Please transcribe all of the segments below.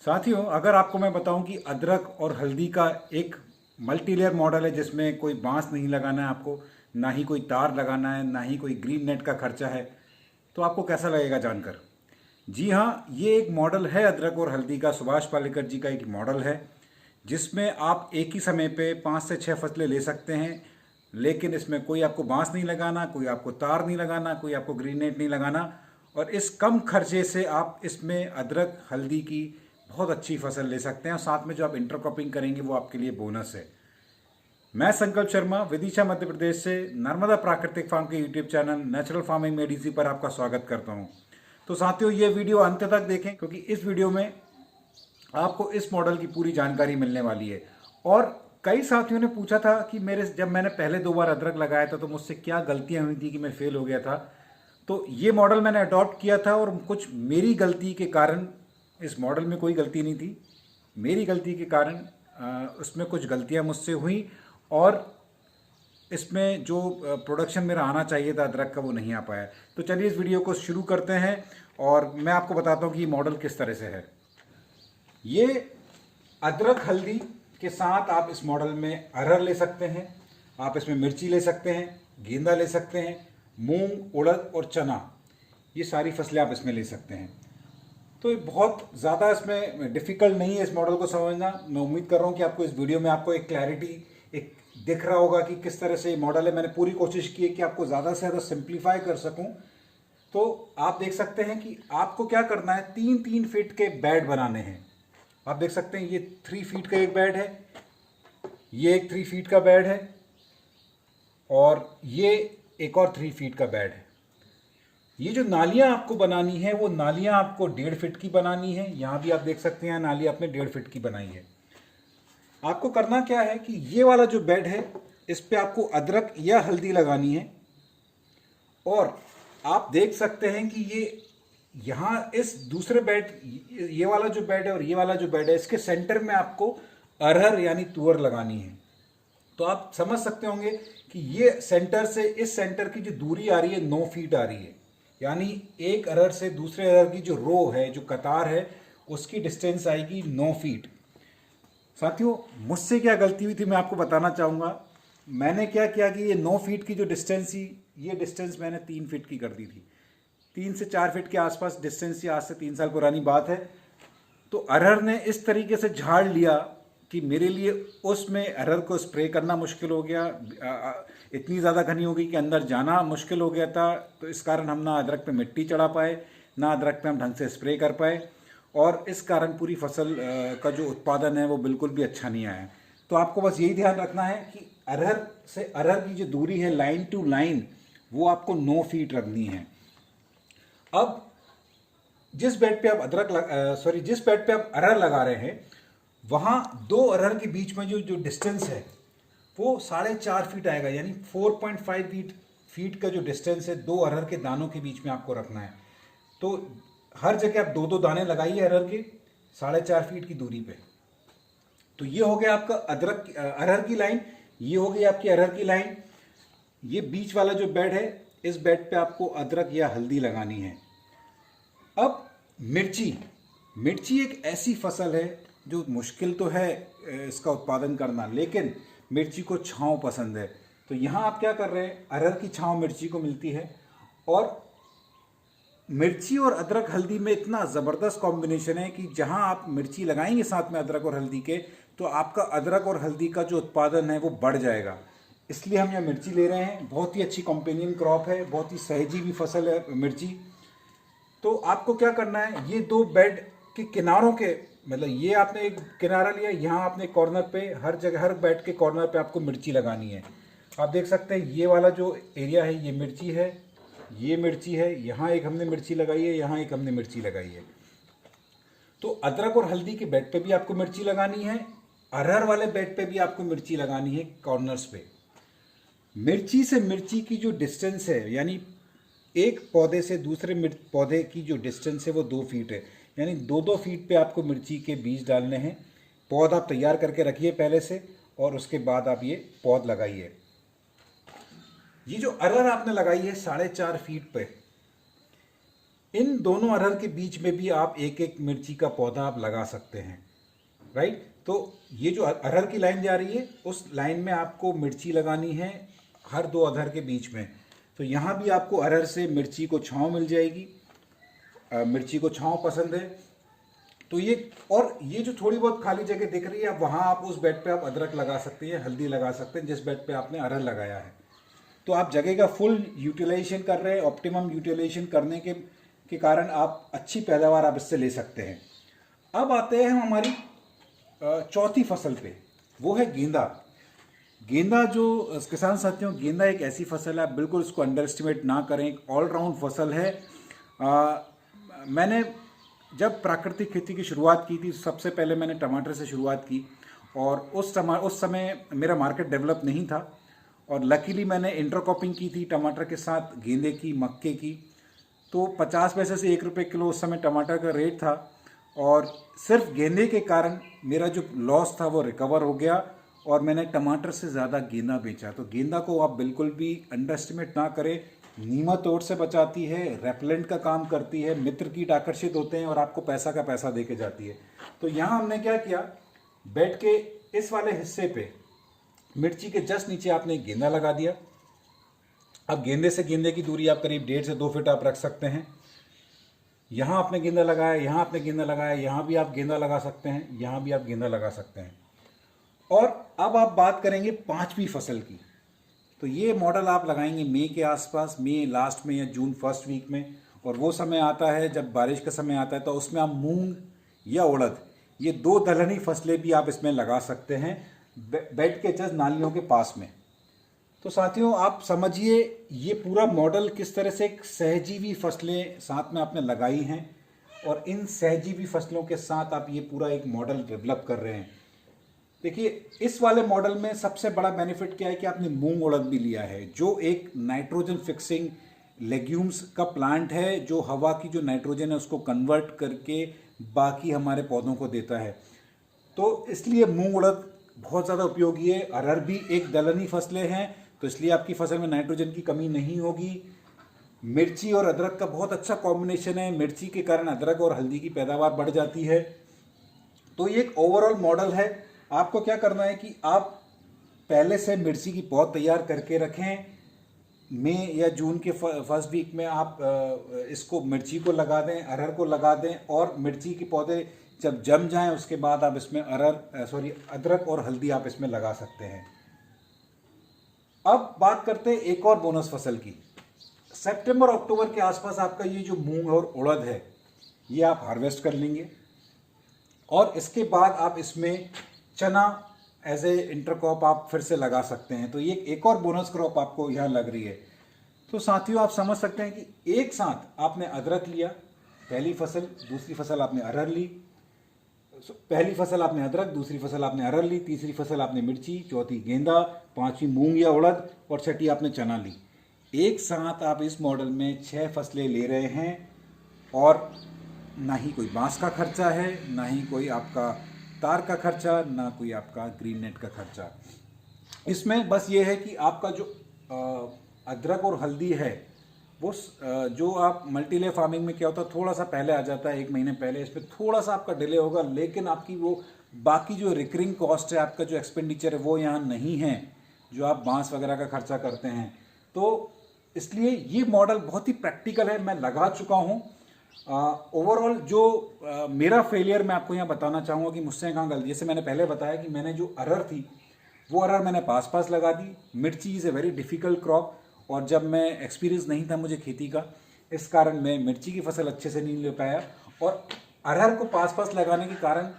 साथियों, अगर आपको मैं बताऊं कि अदरक और हल्दी का एक मल्टी लेयर मॉडल है जिसमें कोई बांस नहीं लगाना है आपको, ना ही कोई तार लगाना है, ना ही कोई ग्रीन नेट का खर्चा है, तो आपको कैसा लगेगा जानकर। जी हाँ, ये एक मॉडल है अदरक और हल्दी का। सुभाष पालेकर जी का एक मॉडल है जिसमें आप एक ही समय पे 5 से 6 फसलें ले सकते हैं, लेकिन इसमें कोई आपको बांस नहीं लगाना, कोई आपको तार नहीं लगाना, कोई आपको ग्रीन नेट नहीं लगाना। और इस कम खर्चे से आप इसमें अदरक हल्दी की बहुत अच्छी फसल ले सकते हैं और साथ में जो आप इंटरक्रॉपिंग करेंगे वो आपके लिए बोनस है। मैं संकल्प शर्मा विदिशा मध्य प्रदेश से नर्मदा प्राकृतिक फार्म के यूट्यूब चैनल नेचुरल फार्मिंग में डीसी पर आपका स्वागत करता हूं। तो साथियों, ये वीडियो अंत तक देखें क्योंकि इस वीडियो में आपको इस मॉडल की पूरी जानकारी मिलने वाली है। और कई साथियों ने पूछा था कि जब मैंने पहले 2 बार अदरक लगाया था तो मुझसे क्या गलतियां हुई थी कि मैं फेल हो गया था। तो ये मॉडल मैंने अडॉप्ट किया था और कुछ मेरी गलती के कारण, इस मॉडल में कोई गलती नहीं थी, मेरी गलती के कारण उसमें कुछ गलतियां मुझसे हुई और इसमें जो प्रोडक्शन मेरा आना चाहिए था अदरक का वो नहीं आ पाया। तो चलिए इस वीडियो को शुरू करते हैं और मैं आपको बताता हूँ कि ये मॉडल किस तरह से है। ये अदरक हल्दी के साथ आप इस मॉडल में अरहर ले सकते हैं, आप इसमें मिर्ची ले सकते हैं, गेंदा ले सकते हैं, मूंग, उड़द और चना, ये सारी फसलें आप इसमें ले सकते हैं। तो ये बहुत ज़्यादा इसमें डिफ़िकल्ट नहीं है इस मॉडल को समझना। मैं उम्मीद कर रहा हूँ कि आपको इस वीडियो में आपको एक क्लैरिटी एक दिख रहा होगा कि किस तरह से ये मॉडल है। मैंने पूरी कोशिश की है कि आपको ज़्यादा से ज़्यादा सिंप्लीफाई कर सकूँ। तो आप देख सकते हैं कि आपको क्या करना है, 3-3 फीट के बेड बनाने हैं। आप देख सकते हैं ये 3 फीट का एक बेड है, ये एक 3 फीट का बेड है और ये एक और 3 फीट का बेड है। ये जो नालियां आपको बनानी है वो नालियां आपको 1.5 फीट की बनानी है। यहां भी आप देख सकते हैं नाली आपने 1.5 फीट की बनाई है। आपको करना क्या है कि ये वाला जो बेड है इस पे आपको अदरक या हल्दी लगानी है और आप देख सकते हैं कि ये यहाँ इस दूसरे बेड, ये वाला जो बेड है और ये वाला जो बेड है, इसके सेंटर में आपको अरहर यानी तुअर लगानी है। तो आप समझ सकते होंगे कि ये सेंटर से इस सेंटर की जो दूरी आ रही है 9 फीट आ रही है, यानी एक अरहर से दूसरे अरहर की जो रो है, जो कतार है, उसकी डिस्टेंस आएगी 9 फीट। साथियों, मुझसे क्या गलती हुई थी मैं आपको बताना चाहूँगा। मैंने क्या किया कि ये 9 फीट की जो डिस्टेंस थी, ये डिस्टेंस मैंने 3 फीट की कर दी थी। 3 से 4 फीट के आसपास डिस्टेंस थी, आज से 3 साल पुरानी बात है। तो अरहर ने इस तरीके से झाड़ लिया कि मेरे लिए उसमें अरहर को स्प्रे करना मुश्किल हो गया। इतनी ज़्यादा घनी हो गई कि अंदर जाना मुश्किल हो गया था। तो इस कारण हम ना अदरक पे मिट्टी चढ़ा पाए, ना अदरक पे हम ढंग से स्प्रे कर पाए और इस कारण पूरी फसल का जो उत्पादन है वो बिल्कुल भी अच्छा नहीं आया। तो आपको बस यही ध्यान रखना है कि अरहर से अरहर की जो दूरी है लाइन टू लाइन वो आपको 9 फीट रखनी है। अब जिस बेड पे आप जिस बेड पे आप अरहर लगा रहे हैं वहां 2 अरहर के बीच में जो डिस्टेंस है वो 4.5 फीट आएगा, यानी 4.5 फीट का जो डिस्टेंस है 2 अरहर के दानों के बीच में आपको रखना है। तो हर जगह आप 2-2 दाने लगाइए अरहर के 4.5 फीट की दूरी पे। तो ये हो गया आपका अरहर की लाइन, ये हो गई आपकी अरहर की लाइन। ये बीच वाला जो बेड है, इस बेड पे आपको अदरक या हल्दी लगानी है। अब मिर्ची एक ऐसी फसल है जो मुश्किल तो है इसका उत्पादन करना, लेकिन मिर्ची को छांव पसंद है। तो यहाँ आप क्या कर रहे हैं, अरहर की छांव मिर्ची को मिलती है और मिर्ची और अदरक हल्दी में इतना ज़बरदस्त कॉम्बिनेशन है कि जहाँ आप मिर्ची लगाएंगे साथ में अदरक और हल्दी के, तो आपका अदरक और हल्दी का जो उत्पादन है वो बढ़ जाएगा। इसलिए हम यहाँ मिर्ची ले रहे हैं। बहुत ही अच्छी कॉम्पेनियन क्रॉप है, बहुत ही सहजीवी फसल है मिर्ची। तो आपको क्या करना है, ये 2 बेड के किनारों के, मतलब ये आपने एक किनारा लिया, यहाँ आपने कॉर्नर पे हर जगह हर बेड के कॉर्नर पे आपको मिर्ची लगानी है। आप देख सकते हैं ये वाला जो एरिया है ये मिर्ची है, ये मिर्ची है, यहाँ एक हमने मिर्ची लगाई है, यहाँ एक हमने मिर्ची लगाई है। तो अदरक और हल्दी के बेड पे भी आपको मिर्ची लगानी है, अरहर वाले बेड पे भी आपको मिर्ची लगानी है कॉर्नर्स पे। मिर्ची से मिर्ची की जो डिस्टेंस है, यानी एक पौधे से दूसरे पौधे की जो डिस्टेंस है वो 2 फीट है, यानी 2-2 फीट पे आपको मिर्ची के बीज डालने हैं। पौध आप तैयार करके रखिए पहले से और उसके बाद आप ये पौध लगाइए। ये जो अरहर आपने लगाई है 4.5 फीट पे, इन दोनों अरहर के बीच में भी आप एक एक मिर्ची का पौधा आप लगा सकते हैं, राइट। तो ये जो अरहर की लाइन जा रही है उस लाइन में आपको मिर्ची लगानी है हर दो अरहर के बीच में। तो यहाँ भी आपको अरहर से मिर्ची को छांव मिल जाएगी। मिर्ची को छांव पसंद है तो ये जो थोड़ी बहुत खाली जगह दिख रही है वहाँ आप उस बेड पे आप अदरक लगा सकते हैं, हल्दी लगा सकते हैं जिस बेड पे आपने अरहर लगाया है। तो आप जगह का फुल यूटिलाइजेशन कर रहे हैं, ऑप्टिमम यूटिलाइजेशन करने के कारण आप अच्छी पैदावार आप इससे ले सकते हैं। अब आते हैं हम हमारी चौथी फसल पे, वो है गेंदा। गेंदा जो किसान साथियों, गेंदा एक ऐसी फसल है, आप बिल्कुल इसको अंडर एस्टिमेट ना करें, एक ऑलराउंड फसल है। मैंने जब प्राकृतिक खेती की शुरुआत की थी सबसे पहले मैंने टमाटर से शुरुआत की और उस समय मेरा मार्केट डेवलप नहीं था और लकीली मैंने इंटरक्रॉपिंग की थी टमाटर के साथ गेंदे की, मक्के की। तो 50 पैसे से 1 रुपये किलो उस समय टमाटर का रेट था और सिर्फ गेंदे के कारण मेरा जो लॉस था वो रिकवर हो गया और मैंने टमाटर से ज़्यादा गेंदा बेचा। तो गेंदा को आप बिल्कुल भी अंडर एस्टिमेट ना करें। नीमातोड़ से बचाती है, रेपेलेंट का काम करती है, मित्र कीट आकर्षित होते हैं और आपको पैसा का पैसा दे के जाती है। तो यहाँ हमने क्या किया, बेड के इस वाले हिस्से पे मिर्ची के जस्ट नीचे आपने गेंदा लगा दिया। अब गेंदे से गेंदे की दूरी आप करीब 1.5 से 2 फीट आप रख सकते हैं। यहाँ आपने गेंदा लगाया, यहाँ आपने गेंदा लगाया, यहाँ भी आप गेंदा लगा सकते हैं, यहाँ भी आप गेंदा लगा सकते हैं। और अब आप बात करेंगे पांचवी फसल की। तो ये मॉडल आप लगाएंगे मई के आसपास, मई लास्ट में या जून फर्स्ट वीक में, और वो समय आता है जब बारिश का समय आता है तो उसमें आप मूंग या उड़द, ये 2 दलहनी फसलें भी आप इसमें लगा सकते हैं बेड के जस्ट नालियों के पास में। तो साथियों आप समझिए ये पूरा मॉडल किस तरह से एक सहजीवी फसलें साथ में आपने लगाई हैं और इन सहजीवी फसलों के साथ आप ये पूरा एक मॉडल डेवलप कर रहे हैं। देखिए इस वाले मॉडल में सबसे बड़ा बेनिफिट क्या है कि आपने मूंग उड़द भी लिया है जो एक नाइट्रोजन फिक्सिंग लेग्यूम्स का प्लांट है जो हवा की जो नाइट्रोजन है उसको कन्वर्ट करके बाकी हमारे पौधों को देता है। तो इसलिए मूंग उड़द बहुत ज़्यादा उपयोगी है। अरहर भी एक दलहनी फसलें हैं तो इसलिए आपकी फसल में नाइट्रोजन की कमी नहीं होगी। मिर्ची और अदरक का बहुत अच्छा कॉम्बिनेशन है, मिर्ची के कारण अदरक और हल्दी की पैदावार बढ़ जाती है। तो ये एक ओवरऑल मॉडल है। आपको क्या करना है कि आप पहले से मिर्ची की पौध तैयार करके रखें। मई या जून के फर्स्ट वीक में आप इसको मिर्ची को लगा दें, अरहर को लगा दें और मिर्ची के पौधे जब जम जाएं उसके बाद आप इसमें अदरक और हल्दी आप इसमें लगा सकते हैं। अब बात करते हैं एक और बोनस फसल की। सितंबर अक्टूबर के आसपास आपका ये जो मूंग और उड़द है ये आप हार्वेस्ट कर लेंगे और इसके बाद आप इसमें चना एज ए इंटरक्रॉप आप फिर से लगा सकते हैं। तो ये एक और बोनस क्रॉप आपको यहाँ लग रही है। तो साथियों आप समझ सकते हैं कि एक साथ आपने अदरक लिया, पहली फसल, दूसरी फसल आपने अरहर ली, पहली फसल आपने अदरक, दूसरी फसल आपने अरहर ली, तीसरी फसल आपने मिर्ची, चौथी गेंदा, पांचवी मूंग या उड़द और छठी आपने चना ली। एक साथ आप इस मॉडल में 6 फसलें ले रहे हैं और ना ही कोई बांस का खर्चा है, ना ही कोई आपका तार का खर्चा, ना कोई आपका ग्रीन नेट का खर्चा। इसमें बस ये है कि आपका जो अदरक और हल्दी है वो जो आप मल्टी लेयर फार्मिंग में क्या होता है थोड़ा सा पहले आ जाता है, 1 महीने पहले, इसमें थोड़ा सा आपका डिले होगा, लेकिन आपकी वो बाकी जो रिकरिंग कॉस्ट है, आपका जो एक्सपेंडिचर है वो यहाँ नहीं है जो आप बांस वगैरह का खर्चा करते हैं। तो इसलिए ये मॉडल बहुत ही प्रैक्टिकल है, मैं लगा चुका हूँ। ओवरऑल जो मेरा फेलियर मैं आपको यहाँ बताना चाहूँगा कि मुझसे कहाँ गलती, जैसे मैंने पहले बताया कि मैंने जो अरहर थी वो अरहर मैंने पास पास लगा दी। मिर्ची is a very difficult crop और जब मैं एक्सपीरियंस नहीं था मुझे खेती का, इस कारण मैं मिर्ची की फसल अच्छे से नहीं ले पाया और अरहर को पास पास लगाने के कारण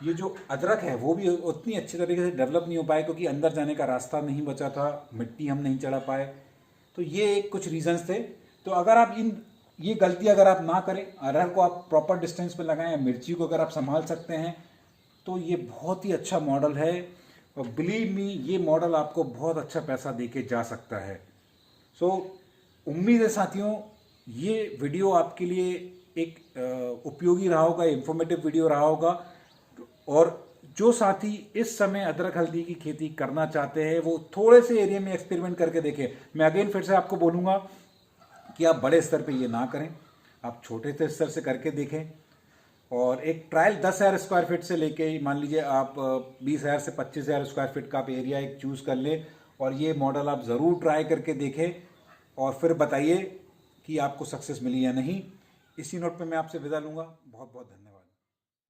ये जो अदरक है वो भी उतनी अच्छी तरीके से डेवलप नहीं हो पाए क्योंकि अंदर जाने का रास्ता नहीं बचा था, मिट्टी हम नहीं चढ़ा पाए। तो ये कुछ रीजंस थे। तो अगर आप ये गलती अगर आप ना करें, अरहर को आप प्रॉपर डिस्टेंस में लगाएं, मिर्ची को अगर आप संभाल सकते हैं तो ये बहुत ही अच्छा मॉडल है और बिलीव मी ये मॉडल आपको बहुत अच्छा पैसा दे के जा सकता है। सो उम्मीद है साथियों ये वीडियो आपके लिए एक उपयोगी रहा होगा, इंफॉर्मेटिव वीडियो रहा होगा और जो साथी इस समय अदरक हल्दी की खेती करना चाहते हैं वो थोड़े से एरिया में एक्सपेरिमेंट करके देखें। मैं अगेन फिर से आपको बोलूँगा कि आप बड़े स्तर पे ये ना करें। आप छोटे से स्तर से करके देखें। और एक ट्रायल 10,000 स्क्वायर फीट से लेके मान लीजिए आप 20,000 से 25,000 स्क्वायर फीट का आप एरिया एक चूज़ कर लें और ये मॉडल आप ज़रूर ट्राई करके देखें और फिर बताइए कि आपको सक्सेस मिली या नहीं। इसी नोट पे मैं आपसे विदा लूँगा। बहुत बहुत धन्यवाद।